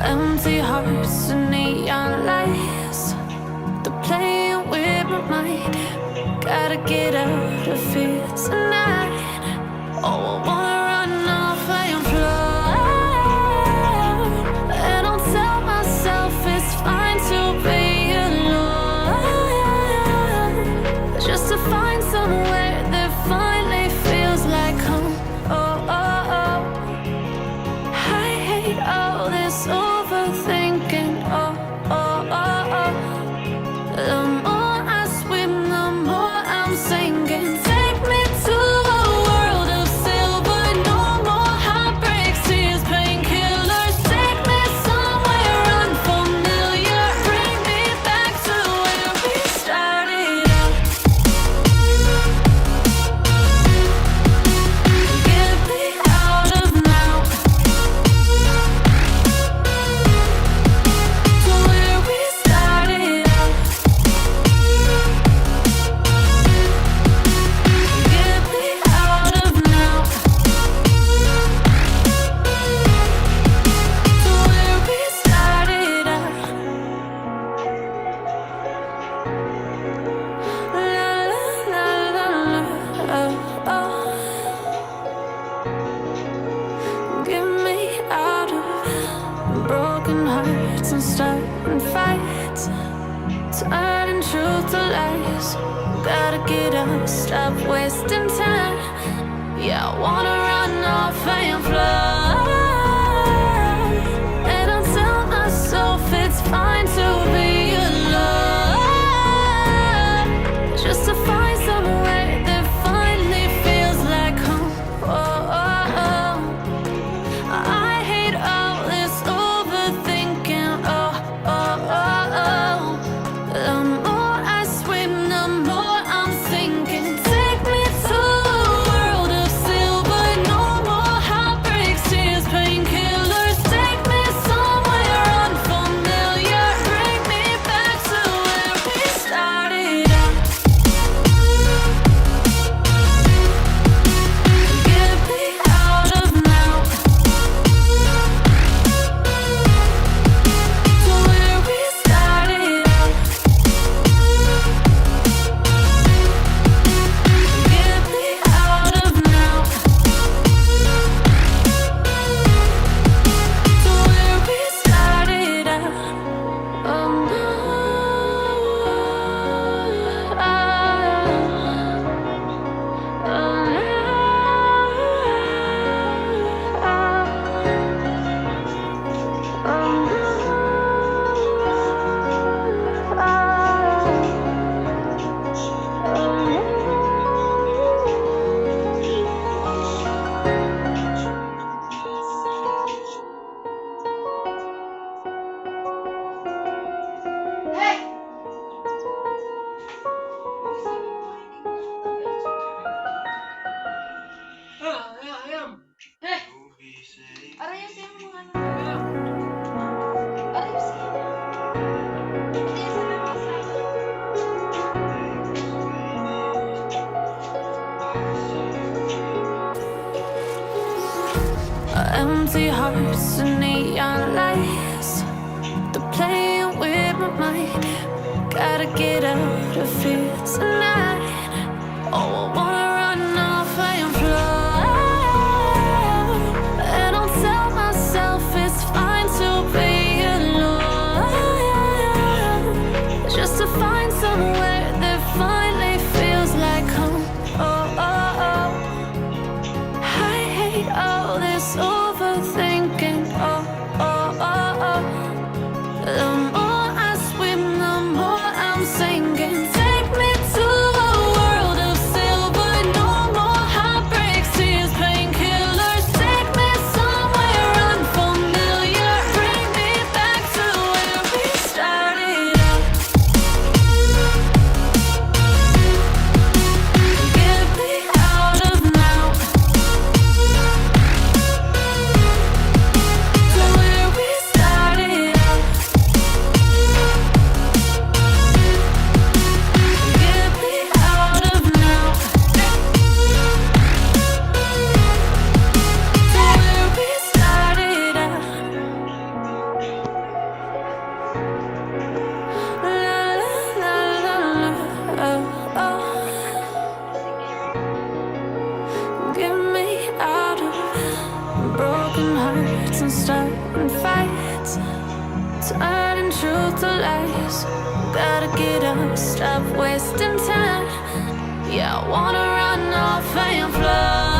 Empty hearts and neon lights, they're playing with my mind. Gotta get out of here tonight. Oh, I wanna run off and fly. And I'll tell myself it's fine to be alone, just to find somewhere that finally feels like home. Oh, oh, oh. I hate all this overthinking. Oh, oh, oh, oh. The more I swim, the more I'm sinking. Take me to a world of silver. No more heartbreaks, tears, painkillers. Take me somewhere unfamiliar. Bring me back to where we started out. Get me out of now, to where we started out. Get me out of now, to where we started out. La la la la la, oh, oh. Get me out of broken hearts and starting fights, turning truth to lies. Gotta get up, stop wasting time. Yeah, I wanna run off and fly. And I'll tell myself it's fine to be alone, just to find somewhere that finally feels like home. Oh, oh, oh. I hate all this overthinking. Oh, oh, oh, oh. The more I swim, the more I'm sinking. Take me to a world of silver. No more heartbreaks, tears, painkillers. Take me somewhere unfamiliar. Bring me back to where we started out. Get me out of now, to where we started out. Get me out of now, to where we started out. Oh no, empty hearts and neon lights, they're playing with my mind. Gotta get out of here tonight. Oh, I wanna run off and fly. And I'll tell myself it's fine to be alone, just to find somewhere that finally feels like home. Oh, oh, oh. I hate all this overthinking. Oh, oh, oh, oh. The more I swim, the more I'm sinking. Take me to a world of silver. broken hearts and starting fights, turning truth to lies. Gotta get up, stop wasting time. Yeah, I wanna run off and fly.